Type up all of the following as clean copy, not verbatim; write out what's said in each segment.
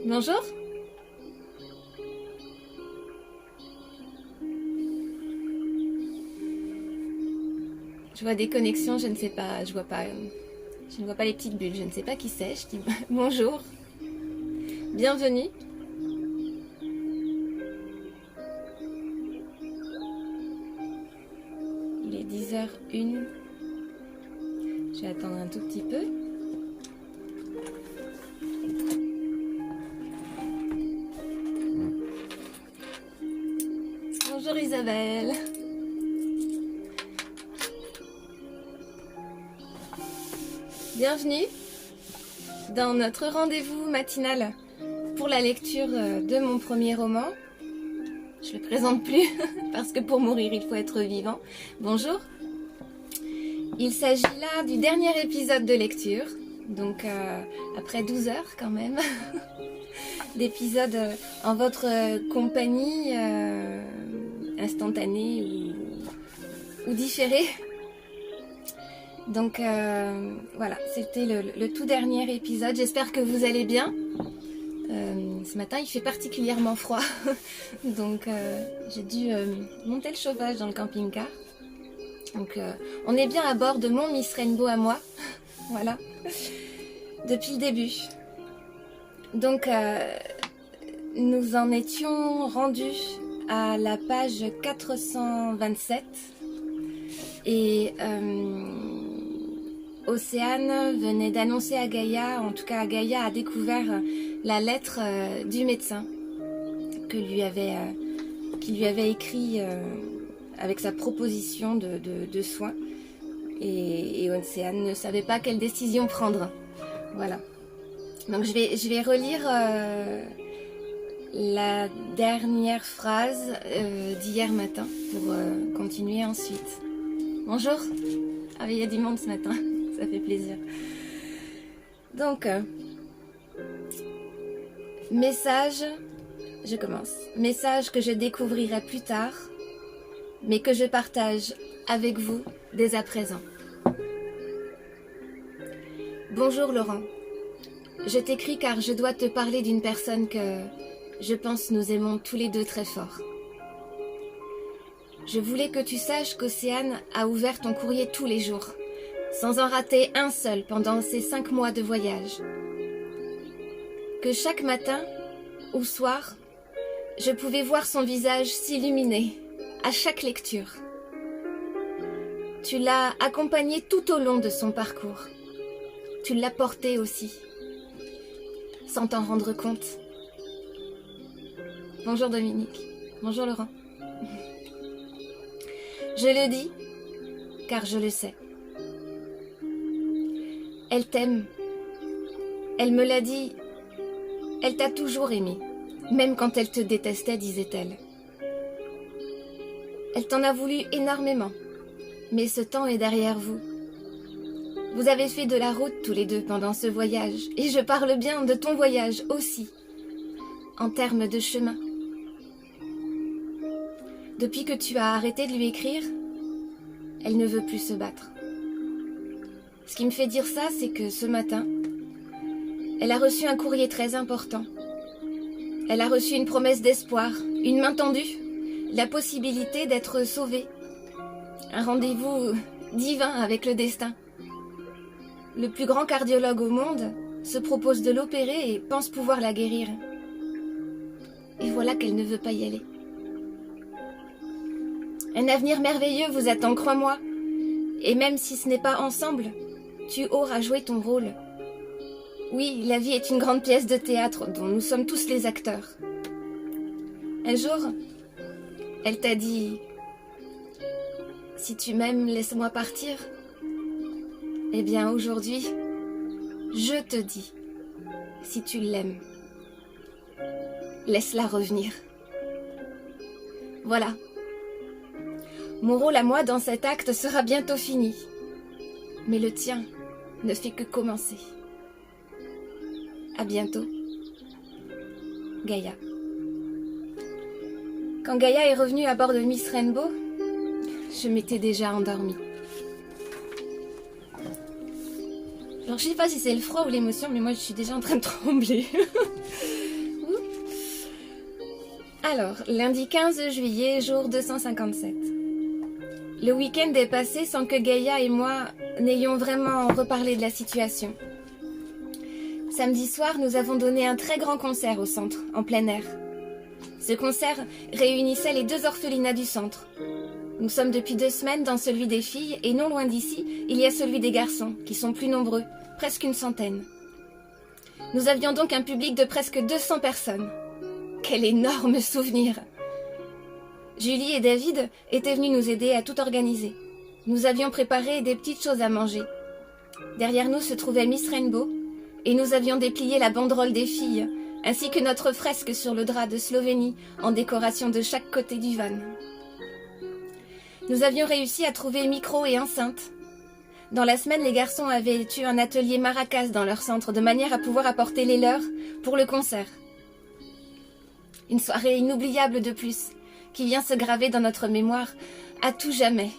Bonjour. Je vois des connexions, je ne sais pas, je ne vois pas les petites bulles, je ne sais pas qui c'est, je dis bonjour. Bienvenue. Il est 10h01. Je vais attendre un tout petit peu. Bonjour Isabelle. Bienvenue dans notre rendez-vous matinal pour la lecture de mon premier roman. Je ne le présente plus parce que pour mourir il faut être vivant. Bonjour. Il s'agit là du dernier épisode de lecture, donc après 12 heures quand même, d'épisodes en votre compagnie instantanée ou différée. Donc voilà, c'était le tout dernier épisode. J'espère que vous allez bien. Ce matin, il fait particulièrement froid. Donc j'ai dû monter le chauffage dans le camping-car. Donc on est bien à bord de mon Miss Rainbow à moi. Voilà. Depuis le début. Donc nous en étions rendus à la page 427. Et Océane venait d'annoncer à Gaïa, en tout cas Gaïa a découvert la lettre du médecin qui lui avait écrit avec sa proposition de soins. Et Océane ne savait pas quelle décision prendre. Voilà. Donc je vais relire la dernière phrase d'hier matin pour continuer ensuite. Bonjour. Ah, il y a du monde ce matin, ça fait plaisir. Donc, message, je commence. Message que je découvrirai plus tard, mais que je partage avec vous dès à présent. Bonjour Laurent. Je t'écris car je dois te parler d'une personne que je pense nous aimons tous les deux très fort. Je voulais que tu saches qu'Océane a ouvert ton courrier tous les jours, sans en rater un seul pendant ces 5 mois de voyage. Que chaque matin ou soir, je pouvais voir son visage s'illuminer à chaque lecture. Tu l'as accompagné tout au long de son parcours. Tu l'as porté aussi, sans t'en rendre compte. Bonjour Dominique. Bonjour Laurent. Je le dis, car je le sais. Elle t'aime. Elle me l'a dit. Elle t'a toujours aimé, même quand elle te détestait, disait-elle. Elle t'en a voulu énormément, mais ce temps est derrière vous. Vous avez fait de la route tous les deux pendant ce voyage, et je parle bien de ton voyage aussi, en termes de chemin. Depuis que tu as arrêté de lui écrire, elle ne veut plus se battre. Ce qui me fait dire ça, c'est que ce matin, elle a reçu un courrier très important. Elle a reçu une promesse d'espoir, une main tendue, la possibilité d'être sauvée. Un rendez-vous divin avec le destin. Le plus grand cardiologue au monde se propose de l'opérer et pense pouvoir la guérir. Et voilà qu'elle ne veut pas y aller. Un avenir merveilleux vous attend, crois-moi. Et même si ce n'est pas ensemble, tu auras joué ton rôle. Oui, la vie est une grande pièce de théâtre dont nous sommes tous les acteurs. Un jour, elle t'a dit « Si tu m'aimes, laisse-moi partir. » Eh bien, aujourd'hui, je te dis « Si tu l'aimes, laisse-la revenir. » Voilà. Mon rôle à moi dans cet acte sera bientôt fini. Mais le tien ne fait que commencer. À bientôt. Gaïa. Quand Gaïa est revenue à bord de Miss Rainbow, je m'étais déjà endormie. Alors, je sais pas si c'est le froid ou l'émotion, mais moi je suis déjà en train de trembler. Alors, lundi 15 juillet, jour 257. Le week-end est passé sans que Gaïa et moi n'ayons vraiment reparlé de la situation. Samedi soir, nous avons donné un très grand concert au centre, en plein air. Ce concert réunissait les 2 orphelinats du centre. Nous sommes depuis 2 semaines dans celui des filles et non loin d'ici, il y a celui des garçons, qui sont plus nombreux, presque une centaine. Nous avions donc un public de presque 200 personnes. Quel énorme souvenir! Julie et David étaient venus nous aider à tout organiser. Nous avions préparé des petites choses à manger. Derrière nous se trouvait Miss Rainbow, et nous avions déplié la banderole des filles, ainsi que notre fresque sur le drap de Slovénie, en décoration de chaque côté du van. Nous avions réussi à trouver micro et enceinte. Dans la semaine, les garçons avaient eu un atelier maracas dans leur centre, de manière à pouvoir apporter les leurs pour le concert. Une soirée inoubliable de plus, qui vient se graver dans notre mémoire à tout jamais.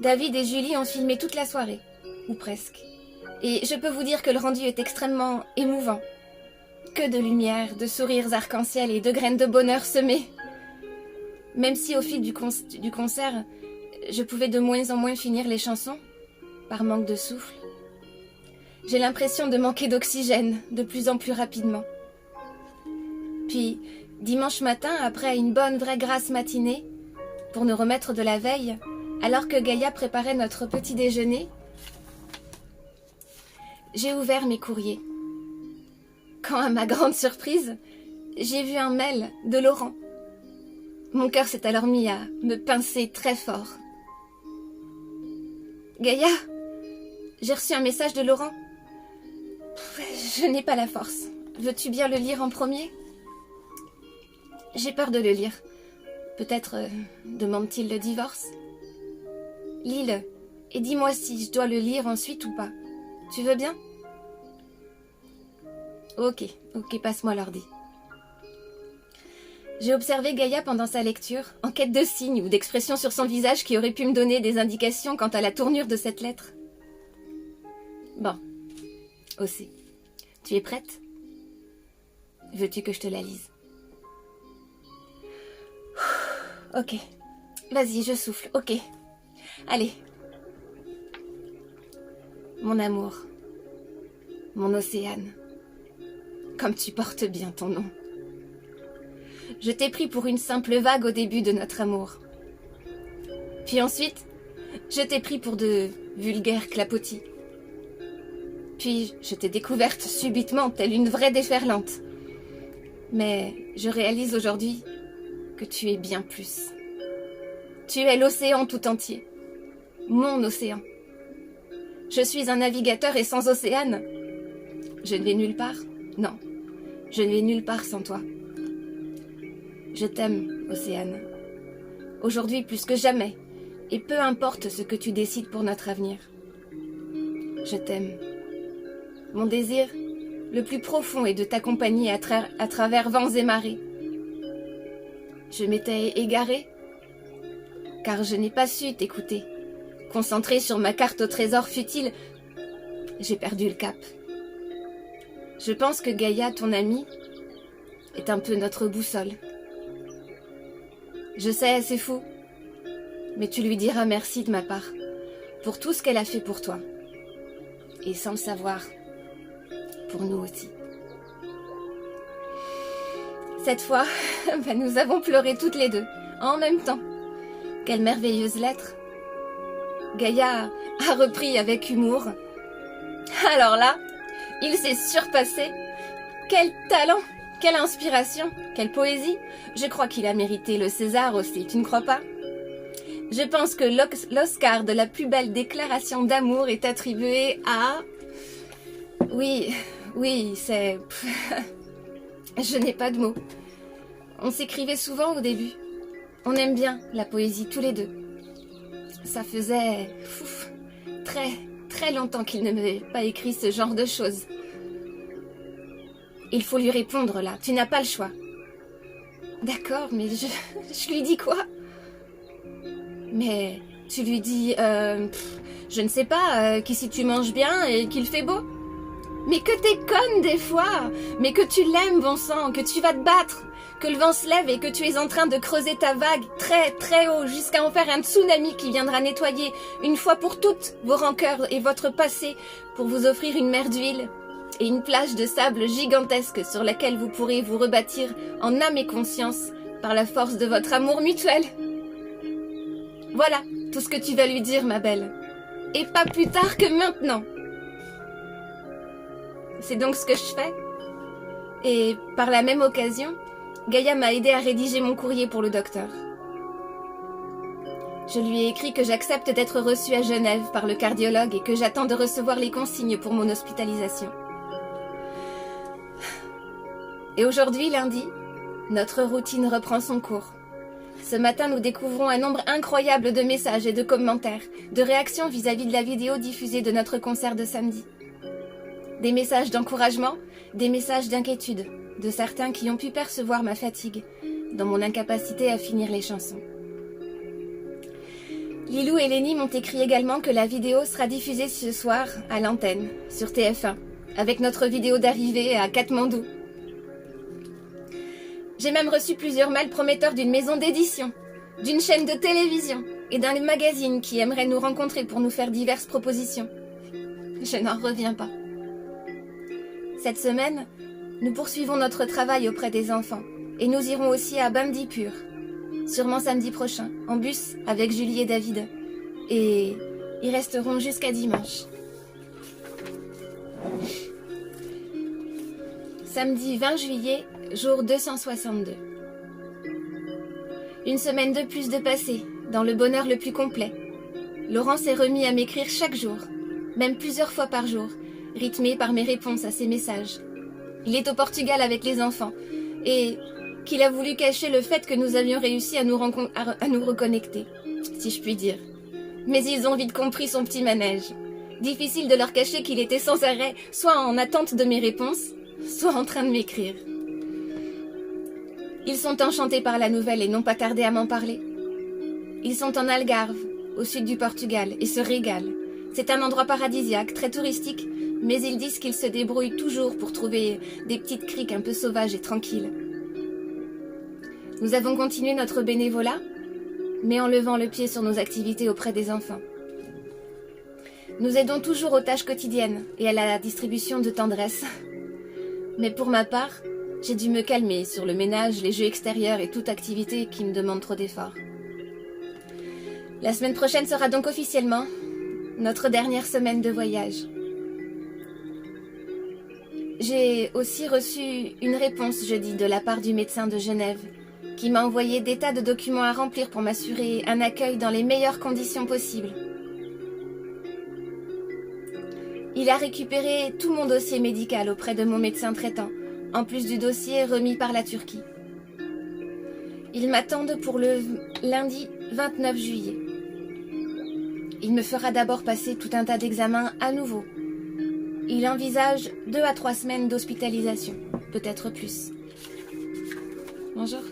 David et Julie ont filmé toute la soirée, ou presque. Et je peux vous dire que le rendu est extrêmement émouvant. Que de lumière, de sourires arc-en-ciel et de graines de bonheur semées. Même si au fil du concert, je pouvais de moins en moins finir les chansons, par manque de souffle. J'ai l'impression de manquer d'oxygène de plus en plus rapidement. Puis, dimanche matin, après une bonne vraie grasse matinée, pour nous remettre de la veille, alors que Gaïa préparait notre petit déjeuner, j'ai ouvert mes courriers. Quand, à ma grande surprise, j'ai vu un mail de Laurent. Mon cœur s'est alors mis à me pincer très fort. Gaïa, j'ai reçu un message de Laurent. Je n'ai pas la force. Veux-tu bien le lire en premier ? J'ai peur de le lire. Peut-être demande-t-il le divorce ? Lis-le et dis-moi si je dois le lire ensuite ou pas. Tu veux bien ? Ok, passe-moi l'ordi. J'ai observé Gaïa pendant sa lecture, en quête de signes ou d'expressions sur son visage qui auraient pu me donner des indications quant à la tournure de cette lettre. Bon, aussi. Tu es prête ? Veux-tu que je te la lise ? Ok. Vas-y, je souffle. Ok. Allez. Mon amour. Mon Océane. Comme tu portes bien ton nom. Je t'ai pris pour une simple vague au début de notre amour. Puis ensuite, je t'ai pris pour de vulgaires clapotis. Puis je t'ai découverte subitement, telle une vraie déferlante. Mais je réalise aujourd'hui que tu es bien plus. Tu es l'océan tout entier. Mon océan. Je suis un navigateur et sans océane, je ne vais nulle part. Non, je ne vais nulle part sans toi. Je t'aime, Océane. Aujourd'hui plus que jamais, et peu importe ce que tu décides pour notre avenir. Je t'aime. Mon désir, le plus profond, est de t'accompagner à travers vents et marées. Je m'étais égarée, car je n'ai pas su t'écouter. Concentrée sur ma carte au trésor futile, j'ai perdu le cap. Je pense que Gaïa, ton amie, est un peu notre boussole. Je sais, c'est fou, mais tu lui diras merci de ma part, pour tout ce qu'elle a fait pour toi. Et sans le savoir, pour nous aussi. Cette fois, nous avons pleuré toutes les deux, en même temps. Quelle merveilleuse lettre. Gaïa a repris avec humour. Alors là, il s'est surpassé. Quel talent, quelle inspiration, quelle poésie. Je crois qu'il a mérité le César aussi, tu ne crois pas ? Je pense que l'Oscar de la plus belle déclaration d'amour est attribué à... Oui, c'est... Je n'ai pas de mots. On s'écrivait souvent au début. On aime bien la poésie tous les deux. Ça faisait très, très longtemps qu'il ne m'avait pas écrit ce genre de choses. Il faut lui répondre là, tu n'as pas le choix. D'accord, mais je lui dis quoi? Mais tu lui dis, je ne sais pas, qu'ici tu manges bien et qu'il fait beau. Mais que t'es conne des fois, mais que tu l'aimes, bon sang, que tu vas te battre, que le vent se lève et que tu es en train de creuser ta vague très très haut jusqu'à en faire un tsunami qui viendra nettoyer une fois pour toutes vos rancœurs et votre passé pour vous offrir une mer d'huile et une plage de sable gigantesque sur laquelle vous pourrez vous rebâtir en âme et conscience par la force de votre amour mutuel. Voilà tout ce que tu vas lui dire, ma belle. Et pas plus tard que maintenant. C'est donc ce que je fais. Et par la même occasion, Gaïa m'a aidé à rédiger mon courrier pour le docteur. Je lui ai écrit que j'accepte d'être reçue à Genève par le cardiologue et que j'attends de recevoir les consignes pour mon hospitalisation. Et aujourd'hui, lundi, notre routine reprend son cours. Ce matin, nous découvrons un nombre incroyable de messages et de commentaires, de réactions vis-à-vis de la vidéo diffusée de notre concert de samedi. Des messages d'encouragement, des messages d'inquiétude, de certains qui ont pu percevoir ma fatigue, dans mon incapacité à finir les chansons. Lilou et Lénie m'ont écrit également que la vidéo sera diffusée ce soir à l'antenne, sur TF1, avec notre vidéo d'arrivée à Katmandou. J'ai même reçu plusieurs mails prometteurs d'une maison d'édition, d'une chaîne de télévision et d'un magazine qui aimerait nous rencontrer pour nous faire diverses propositions. Je n'en reviens pas. Cette semaine, nous poursuivons notre travail auprès des enfants et nous irons aussi à Bandipur, sûrement samedi prochain, en bus avec Julie et David. Et ils resteront jusqu'à dimanche. Samedi 20 juillet, jour 262. Une semaine de plus de passé, dans le bonheur le plus complet. Laurent s'est remis à m'écrire chaque jour, même plusieurs fois par jour, rythmé par mes réponses à ses messages. Il est au Portugal avec les enfants, et qu'il a voulu cacher le fait que nous avions réussi à nous reconnecter, si je puis dire. Mais ils ont vite compris son petit manège. Difficile de leur cacher qu'il était sans arrêt, soit en attente de mes réponses, soit en train de m'écrire. Ils sont enchantés par la nouvelle et n'ont pas tardé à m'en parler. Ils sont en Algarve, au sud du Portugal, et se régalent. C'est un endroit paradisiaque, très touristique, mais ils disent qu'ils se débrouillent toujours pour trouver des petites criques un peu sauvages et tranquilles. Nous avons continué notre bénévolat, mais en levant le pied sur nos activités auprès des enfants. Nous aidons toujours aux tâches quotidiennes et à la distribution de tendresse. Mais pour ma part, j'ai dû me calmer sur le ménage, les jeux extérieurs et toute activité qui me demande trop d'efforts. La semaine prochaine sera donc officiellement notre dernière semaine de voyage. J'ai aussi reçu une réponse jeudi de la part du médecin de Genève, qui m'a envoyé des tas de documents à remplir pour m'assurer un accueil dans les meilleures conditions possibles. Il a récupéré tout mon dossier médical auprès de mon médecin traitant, en plus du dossier remis par la Turquie. Ils m'attendent pour le lundi 29 juillet. Il me fera d'abord passer tout un tas d'examens à nouveau. Il envisage 2 à 3 semaines d'hospitalisation, peut-être plus. Bonjour.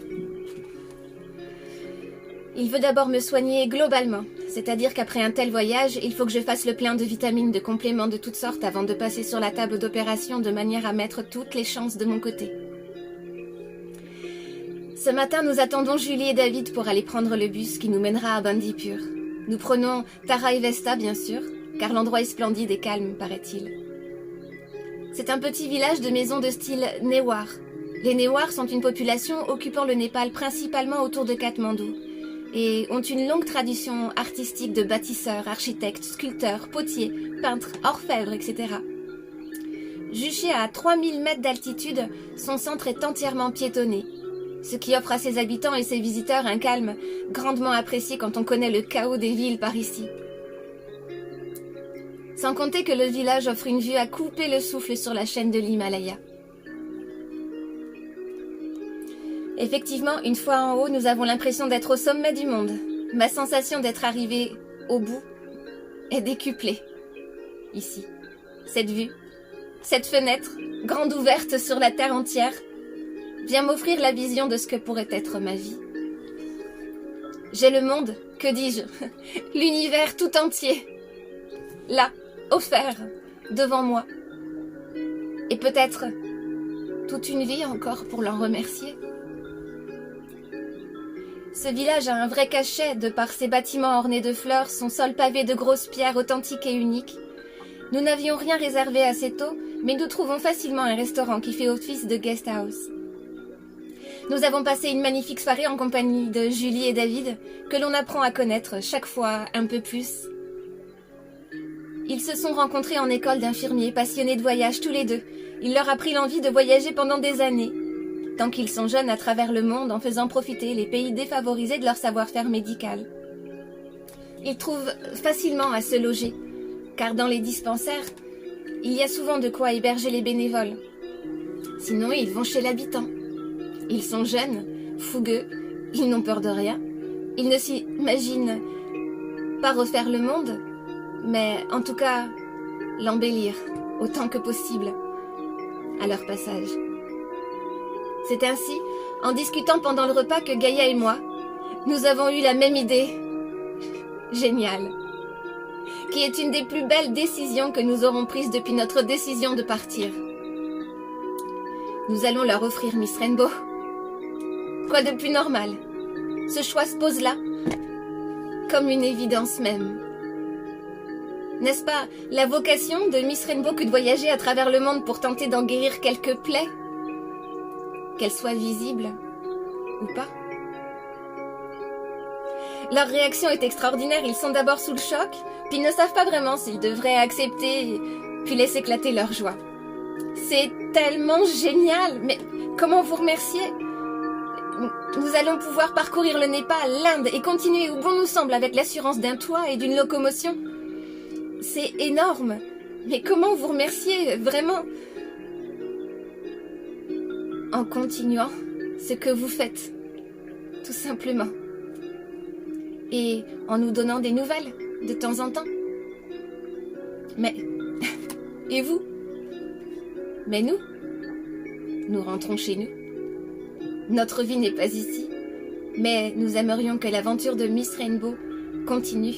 Il veut d'abord me soigner globalement, c'est-à-dire qu'après un tel voyage, il faut que je fasse le plein de vitamines, de compléments de toutes sortes avant de passer sur la table d'opération de manière à mettre toutes les chances de mon côté. Ce matin, nous attendons Julie et David pour aller prendre le bus qui nous mènera à Bandipur. Nous prenons Tara et Vesta, bien sûr, car l'endroit est splendide et calme, paraît-il. C'est un petit village de maisons de style Newar. Les Newars sont une population occupant le Népal principalement autour de Katmandou et ont une longue tradition artistique de bâtisseurs, architectes, sculpteurs, potiers, peintres, orfèvres, etc. Juché à 3000 mètres d'altitude, son centre est entièrement piétonné, ce qui offre à ses habitants et ses visiteurs un calme grandement apprécié quand on connaît le chaos des villes par ici. Sans compter que le village offre une vue à couper le souffle sur la chaîne de l'Himalaya. Effectivement, une fois en haut, nous avons l'impression d'être au sommet du monde. Ma sensation d'être arrivée au bout est décuplée. Ici, cette vue, cette fenêtre, grande ouverte sur la terre entière, vient m'offrir la vision de ce que pourrait être ma vie. J'ai le monde, que dis-je, l'univers tout entier, là, offert, devant moi. Et peut-être toute une vie encore pour l'en remercier. Ce village a un vrai cachet de par ses bâtiments ornés de fleurs, son sol pavé de grosses pierres authentiques et uniques. Nous n'avions rien réservé assez tôt, mais nous trouvons facilement un restaurant qui fait office de guest house. Nous avons passé une magnifique soirée en compagnie de Julie et David, que l'on apprend à connaître chaque fois un peu plus. Ils se sont rencontrés en école d'infirmiers, passionnés de voyage tous les deux. Il leur a pris l'envie de voyager pendant des années, tant qu'ils sont jeunes à travers le monde en faisant profiter les pays défavorisés de leur savoir-faire médical. Ils trouvent facilement à se loger, car dans les dispensaires, il y a souvent de quoi héberger les bénévoles. Sinon, ils vont chez l'habitant. Ils sont jeunes, fougueux, ils n'ont peur de rien. Ils ne s'imaginent pas refaire le monde, mais en tout cas, l'embellir autant que possible à leur passage. C'est ainsi, en discutant pendant le repas, que Gaïa et moi, nous avons eu la même idée. Géniale. Qui est une des plus belles décisions que nous aurons prises depuis notre décision de partir. Nous allons leur offrir Miss Rainbow. Quoi de plus normal? Ce choix se pose là, comme une évidence même. N'est-ce pas la vocation de Miss Rainbow que de voyager à travers le monde pour tenter d'en guérir quelques plaies? Qu'elles soient visibles ou pas. Leur réaction est extraordinaire, ils sont d'abord sous le choc, puis ne savent pas vraiment s'ils devraient accepter, puis laisser éclater leur joie. C'est tellement génial, mais comment vous remercier? Nous allons pouvoir parcourir le Népal, l'Inde et continuer où bon nous semble avec l'assurance d'un toit et d'une locomotion. C'est énorme, mais comment vous remercier, vraiment? En continuant ce que vous faites, tout simplement. Et en nous donnant des nouvelles, de temps en temps. Mais, et vous? Mais nous rentrons chez nous. Notre vie n'est pas ici, mais nous aimerions que l'aventure de Miss Rainbow continue,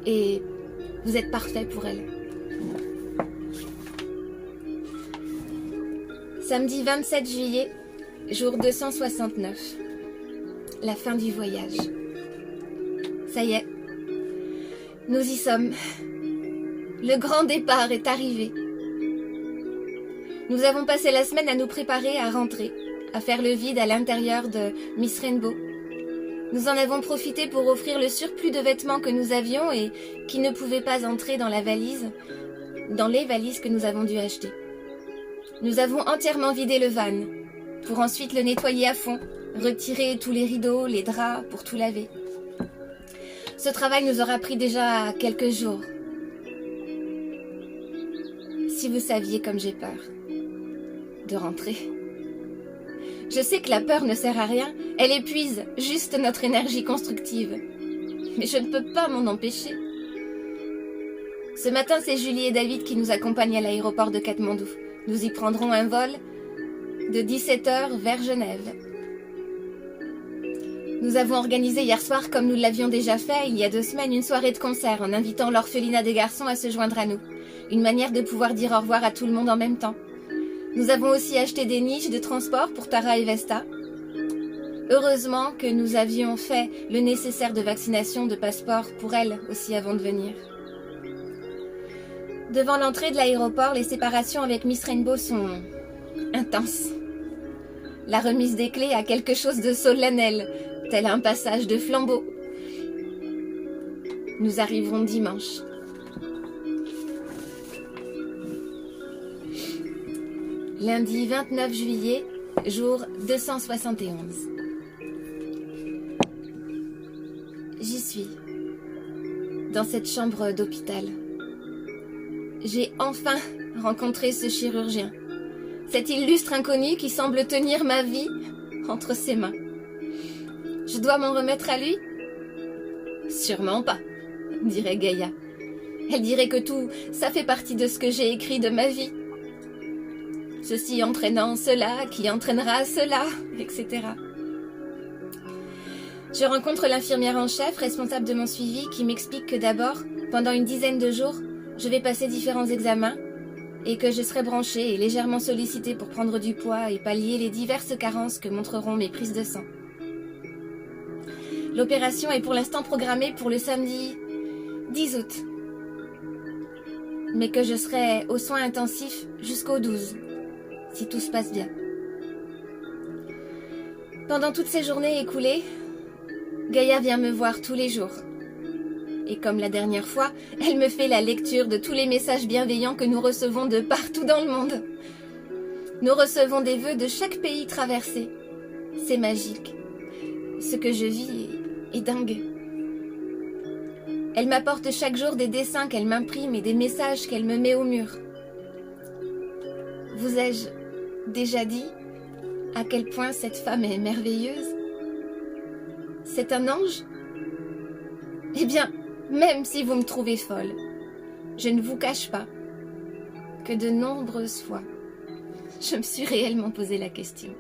et vous êtes parfait pour elle. Samedi 27 juillet, jour 269. La fin du voyage. Ça y est, nous y sommes. Le grand départ est arrivé. Nous avons passé la semaine à nous préparer à rentrer, à faire le vide à l'intérieur de Miss Rainbow. Nous en avons profité pour offrir le surplus de vêtements que nous avions et qui ne pouvaient pas entrer dans la valise, dans les valises que nous avons dû acheter. Nous avons entièrement vidé le van, pour ensuite le nettoyer à fond, retirer tous les rideaux, les draps, pour tout laver. Ce travail nous aura pris déjà quelques jours. Si vous saviez comme j'ai peur de rentrer. Je sais que la peur ne sert à rien, elle épuise juste notre énergie constructive. Mais je ne peux pas m'en empêcher. Ce matin, c'est Julie et David qui nous accompagnent à l'aéroport de Katmandou. Nous y prendrons un vol de 17h vers Genève. Nous avons organisé hier soir, comme nous l'avions déjà fait il y a 2 semaines, une soirée de concert en invitant l'orphelinat des garçons à se joindre à nous. Une manière de pouvoir dire au revoir à tout le monde en même temps. Nous avons aussi acheté des niches de transport pour Tara et Vesta. Heureusement que nous avions fait le nécessaire de vaccination, de passeport pour elles aussi avant de venir. Devant l'entrée de l'aéroport, les séparations avec Miss Rainbow sont intenses. La remise des clés a quelque chose de solennel, tel un passage de flambeau. Nous arriverons dimanche. Lundi 29 juillet, jour 271. J'y suis, dans cette chambre d'hôpital. J'ai enfin rencontré ce chirurgien, cet illustre inconnu qui semble tenir ma vie entre ses mains. Je dois m'en remettre à lui? Sûrement pas, dirait Gaïa. Elle dirait que tout, ça fait partie de ce que j'ai écrit de ma vie. Ceci entraînant cela, qui entraînera cela, etc. Je rencontre l'infirmière en chef, responsable de mon suivi, qui m'explique que d'abord, pendant une dizaine de jours, je vais passer différents examens et que je serai branchée et légèrement sollicitée pour prendre du poids et pallier les diverses carences que montreront mes prises de sang. L'opération est pour l'instant programmée pour le samedi 10 août, mais que je serai aux soins intensifs jusqu'au 12, si tout se passe bien. Pendant toutes ces journées écoulées, Gaïa vient me voir tous les jours. Et comme la dernière fois, elle me fait la lecture de tous les messages bienveillants que nous recevons de partout dans le monde. Nous recevons des vœux de chaque pays traversé. C'est magique. Ce que je vis est dingue. Elle m'apporte chaque jour des dessins qu'elle m'imprime et des messages qu'elle me met au mur. Vous ai-je déjà dit à quel point cette femme est merveilleuse? C'est un ange? Eh bien, même si vous me trouvez folle, je ne vous cache pas que de nombreuses fois, je me suis réellement posé la question.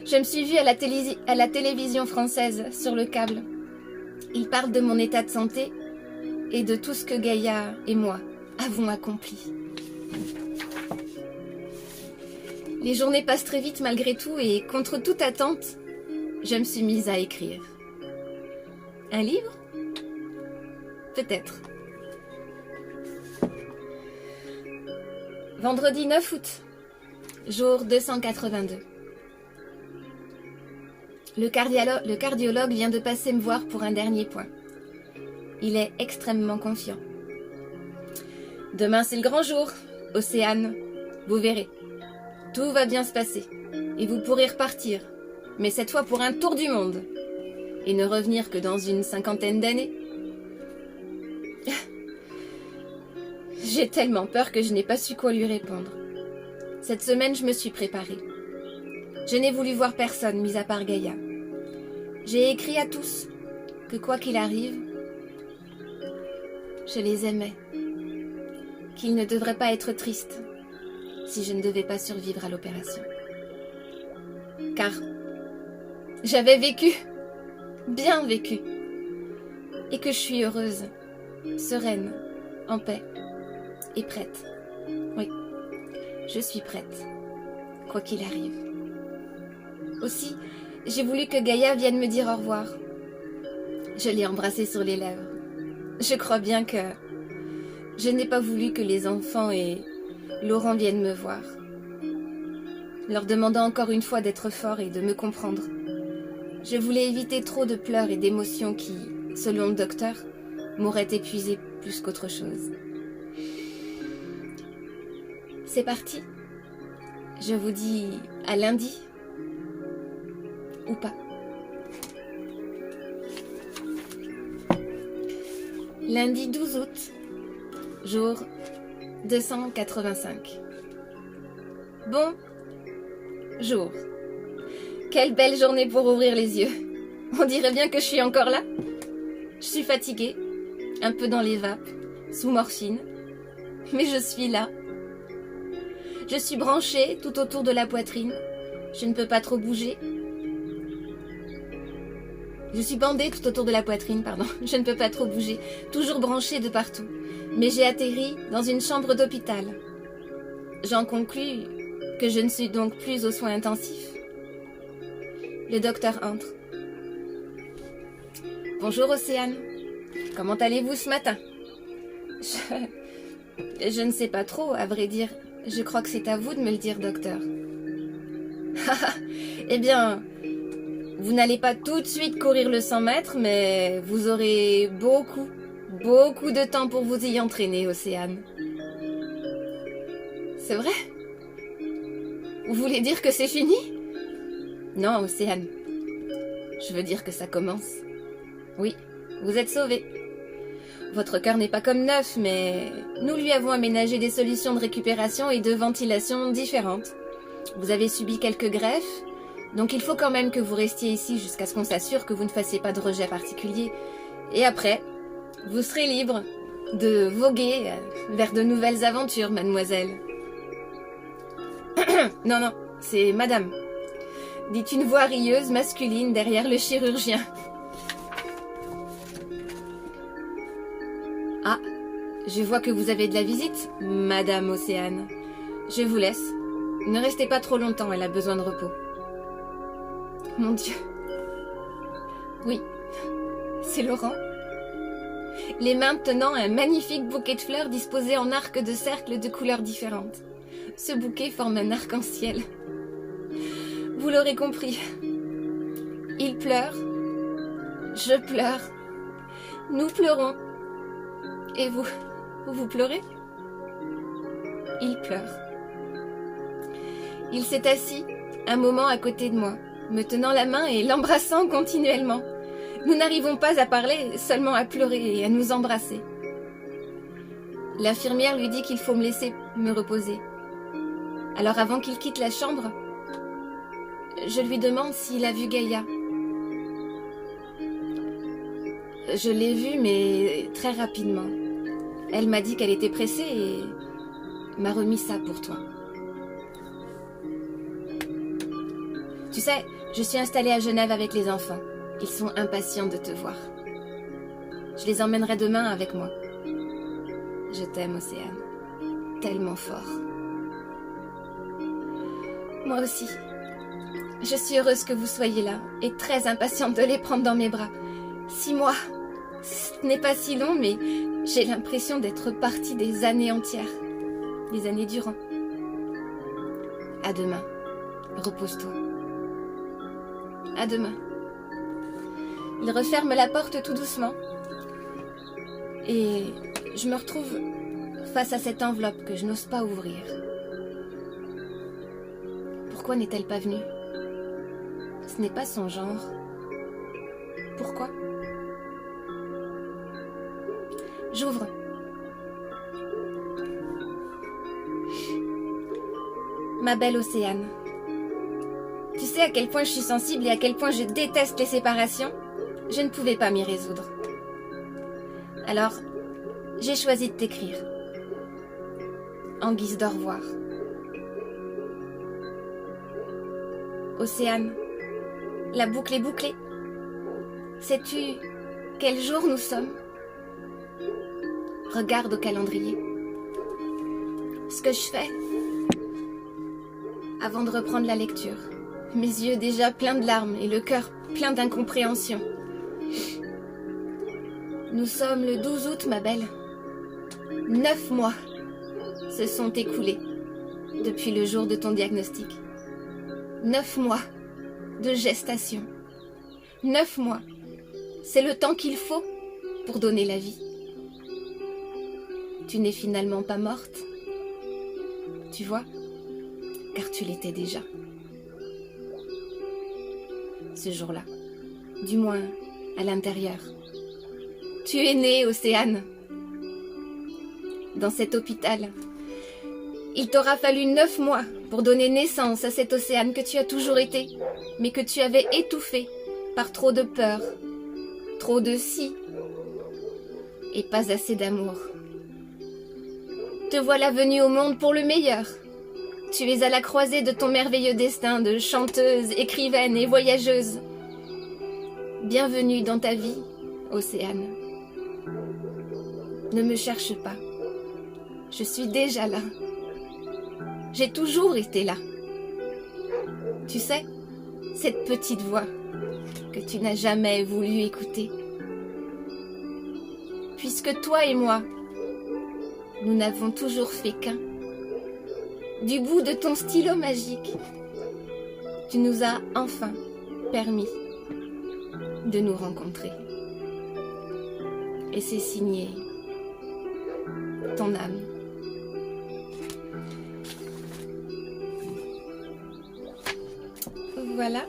Je me suis vue à la télévision française sur le câble. Ils parlent de mon état de santé et de tout ce que Gaïa et moi avons accompli. Les journées passent très vite malgré tout et contre toute attente, je me suis mise à écrire. Un livre? Peut-être. Vendredi 9 août, jour 282. Le cardiologue vient de passer me voir pour un dernier point. Il est extrêmement confiant. Demain c'est le grand jour, Océane. Vous verrez. Tout va bien se passer. Et vous pourrez repartir. Mais cette fois pour un tour du monde. Et ne revenir que dans une 50aine d'années. J'ai tellement peur que je n'ai pas su quoi lui répondre. Cette semaine, je me suis préparée. Je n'ai voulu voir personne, mis à part Gaïa. J'ai écrit à tous que quoi qu'il arrive, je les aimais. Qu'ils ne devraient pas être tristes si je ne devais pas survivre à l'opération. Car j'avais vécu, bien vécu, et que je suis heureuse, sereine, en paix et prête. Oui, je suis prête, quoi qu'il arrive. Aussi, j'ai voulu que Gaïa vienne me dire au revoir. Je l'ai embrassée sur les lèvres. Je crois bien que je n'ai pas voulu que les enfants et Laurent viennent me voir, leur demandant encore une fois d'être forts et de me comprendre. Je voulais éviter trop de pleurs et d'émotions qui, selon le docteur, m'auraient épuisée plus qu'autre chose. C'est parti. Je vous dis à lundi. Ou pas. Lundi 12 août, jour 285. Bon jour. Quelle belle journée pour ouvrir les yeux. On dirait bien que je suis encore là. Je suis fatiguée, un peu dans les vapes, sous morphine, mais je suis là. Je suis branchée tout autour de la poitrine. Je ne peux pas trop bouger. Je suis bandée tout autour de la poitrine, pardon. Je ne peux pas trop bouger. Toujours branchée de partout. Mais j'ai atterri dans une chambre d'hôpital. J'en conclus que je ne suis donc plus aux soins intensifs. Le docteur entre. Bonjour Océane. Comment allez-vous ce matin? Je ne sais pas trop, à vrai dire. Je crois que c'est à vous de me le dire, docteur. Eh bien, vous n'allez pas tout de suite courir le 100 mètres, mais vous aurez beaucoup de temps pour vous y entraîner, Océane. C'est vrai? Vous voulez dire que c'est fini? Non, Océane. Je veux dire que ça commence. Oui, vous êtes sauvée. Votre cœur n'est pas comme neuf, mais nous lui avons aménagé des solutions de récupération et de ventilation différentes. Vous avez subi quelques greffes, donc il faut quand même que vous restiez ici jusqu'à ce qu'on s'assure que vous ne fassiez pas de rejet particulier. Et après, vous serez libre de voguer vers de nouvelles aventures, mademoiselle. Non, non, c'est madame, dit une voix rieuse masculine derrière le chirurgien. Ah, je vois que vous avez de la visite, madame Océane. Je vous laisse. Ne restez pas trop longtemps, elle a besoin de repos. Mon Dieu. Oui, c'est Laurent. Les mains tenant un magnifique bouquet de fleurs disposé en arcs de cercle de couleurs différentes. Ce bouquet forme un arc-en-ciel. Vous l'aurez compris. Il pleure. Je pleure. Nous pleurons. Et vous pleurez? Il pleure. Il s'est assis un moment à côté de moi, me tenant la main et l'embrassant continuellement. Nous n'arrivons pas à parler, seulement à pleurer et à nous embrasser. L'infirmière lui dit qu'il faut me laisser me reposer. Alors avant qu'il quitte la chambre, je lui demande s'il a vu Gaïa. Je l'ai vue, mais très rapidement. Elle m'a dit qu'elle était pressée et m'a remis ça pour toi. Tu sais, je suis installée à Genève avec les enfants. Ils sont impatients de te voir. Je les emmènerai demain avec moi. Je t'aime, Océane. Tellement fort. Moi aussi. Je suis heureuse que vous soyez là et très impatiente de les prendre dans mes bras. 6 mois. Ce n'est pas si long, mais j'ai l'impression d'être partie des années entières. Des années durant. À demain. Repose-toi. À demain. Il referme la porte tout doucement. Et je me retrouve face à cette enveloppe que je n'ose pas ouvrir. Pourquoi n'est-elle pas venue? Ce n'est pas son genre. Pourquoi? J'ouvre. Ma belle Océane. Tu sais à quel point je suis sensible et à quel point je déteste les séparations? Je ne pouvais pas m'y résoudre. Alors, j'ai choisi de t'écrire. En guise d'au revoir. Océane, la boucle est bouclée. Sais-tu quel jour nous sommes? Regarde au calendrier. Ce que je fais avant de reprendre la lecture. Mes yeux déjà pleins de larmes et le cœur plein d'incompréhension. Nous sommes le 12 août, ma belle. 9 mois se sont écoulés depuis le jour de ton diagnostic. 9 mois de gestation. 9 mois, c'est le temps qu'il faut pour donner la vie. Tu n'es finalement pas morte, tu vois, car tu l'étais déjà. Ce jour-là, du moins à l'intérieur. Tu es née, Océane, dans cet hôpital. Il t'aura fallu 9 mois pour donner naissance à cette Océane que tu as toujours été, mais que tu avais étouffée par trop de peur, trop de si, et pas assez d'amour. Te voilà venue au monde pour le meilleur. Tu es à la croisée de ton merveilleux destin de chanteuse, écrivaine et voyageuse. Bienvenue dans ta vie, Océane. Ne me cherche pas. Je suis déjà là. J'ai toujours été là. Tu sais, cette petite voix que tu n'as jamais voulu écouter. Puisque toi et moi, nous n'avons toujours fait qu'un. Du bout de ton stylo magique, tu nous as enfin permis de nous rencontrer. Et c'est signé ton âme. Voilà.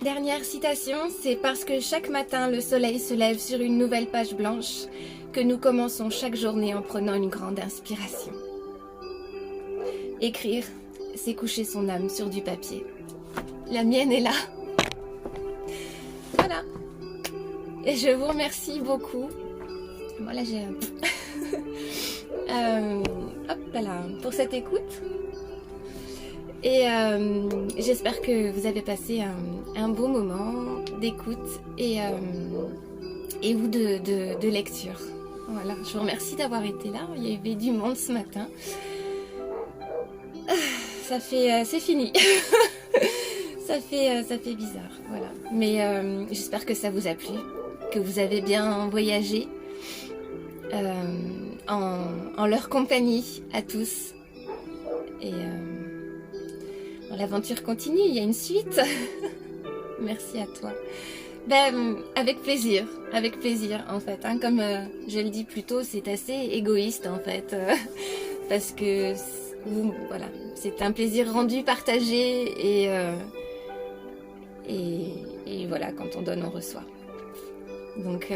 Dernière citation, c'est parce que chaque matin le soleil se lève sur une nouvelle page blanche que nous commençons chaque journée en prenant une grande inspiration. Écrire, c'est coucher son âme sur du papier. La mienne est là. Voilà. Et je vous remercie beaucoup. Voilà, j'ai... hop là, pour cette écoute. Et j'espère que vous avez passé un beau moment d'écoute et ou de lecture. Voilà, je vous remercie d'avoir été là. Il y avait du monde ce matin. Ça fait... c'est fini. ça fait bizarre, voilà. Mais j'espère que ça vous a plu, que vous avez bien voyagé en leur compagnie à tous. Et l'aventure continue, il y a une suite. Merci à toi. Ben, avec plaisir en fait. Hein. Comme je le dis plus tôt, c'est assez égoïste en fait. Parce que voilà, c'est un plaisir rendu, partagé et voilà, quand on donne, on reçoit. Donc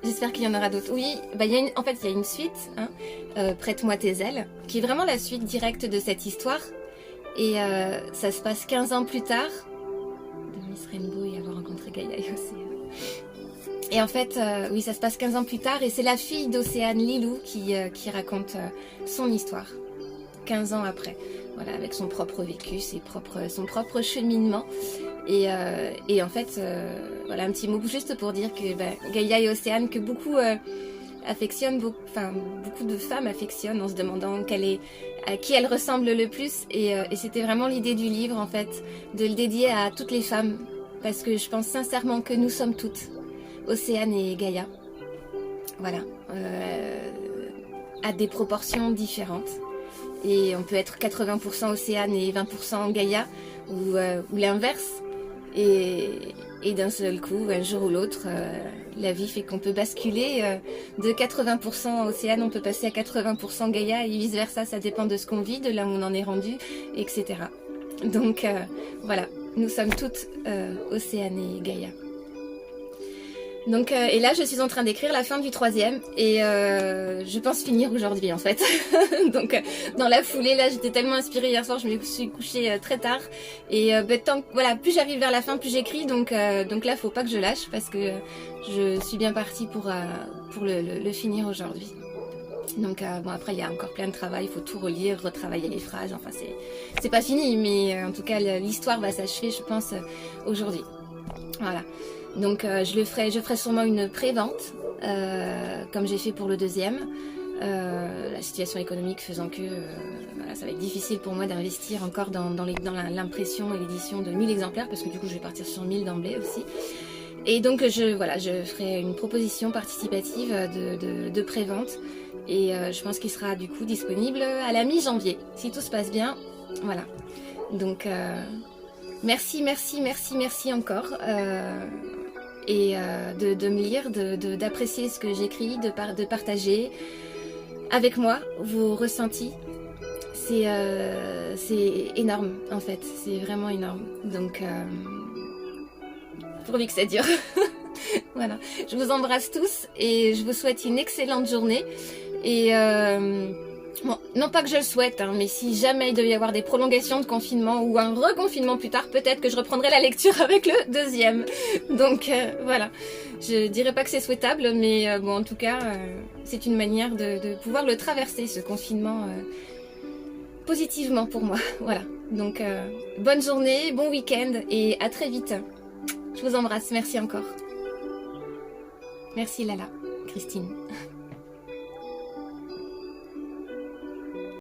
j'espère qu'il y en aura d'autres. Oui, bah, en fait il y a une suite, hein, Prête-moi tes ailes, qui est vraiment la suite directe de cette histoire. Et ça se passe 15 ans plus tard, de Miss Rainbow et avoir rencontré Gaïa et Océane. Et en fait, oui, ça se passe 15 ans plus tard, et c'est la fille d'Océane, Lilou, qui raconte son histoire, 15 ans après. Voilà, avec son propre vécu, son propre cheminement. Et en fait, voilà, un petit mot juste pour dire que Gaïa et Océane, que beaucoup affectionnent, beaucoup de femmes affectionnent en se demandant à qui elles ressemblent le plus. Et c'était vraiment l'idée du livre, en fait, de le dédier à toutes les femmes. Parce que je pense sincèrement que nous sommes toutes, Océane et Gaïa. Voilà. À des proportions différentes. Et on peut être 80% Océane et 20% Gaïa, ou l'inverse. Et d'un seul coup, un jour ou l'autre, la vie fait qu'on peut basculer de 80% Océane, on peut passer à 80% Gaïa et vice versa, ça dépend de ce qu'on vit, de là où on en est rendu, etc. Donc voilà, nous sommes toutes Océane et Gaïa. Donc et là je suis en train d'écrire la fin du 3e et je pense finir aujourd'hui en fait. Donc dans la foulée là, j'étais tellement inspirée hier soir, je me suis couchée très tard et voilà, plus j'arrive vers la fin, plus j'écris, donc là faut pas que je lâche parce que je suis bien partie pour le finir aujourd'hui. Donc bon, après il y a encore plein de travail, il faut tout relire, retravailler les phrases, enfin c'est pas fini, mais en tout cas l'histoire va s'achever je pense aujourd'hui. Voilà. Donc je ferai sûrement une pré-vente, comme j'ai fait pour le 2e. La situation économique faisant que voilà, ça va être difficile pour moi d'investir encore dans l'impression et l'édition de 1000 exemplaires, parce que du coup je vais partir sur 1000 d'emblée aussi. Et donc je ferai une proposition participative de pré-vente, et je pense qu'il sera du coup disponible à la mi-janvier, si tout se passe bien. Voilà. Donc merci encore. Et de me lire, d'apprécier ce que j'écris, de partager avec moi vos ressentis. C'est énorme en fait, c'est vraiment énorme. Donc pourvu que ça dure. Voilà, je vous embrasse tous et je vous souhaite une excellente journée. Et bon, non pas que je le souhaite, hein, mais si jamais il devait y avoir des prolongations de confinement ou un reconfinement plus tard, peut-être que je reprendrai la lecture avec le 2e. Donc voilà, je dirais pas que c'est souhaitable, mais bon, en tout cas, c'est une manière de pouvoir le traverser, ce confinement, positivement pour moi. Voilà, donc bonne journée, bon week-end et à très vite. Je vous embrasse, merci encore. Merci Lala, Christine.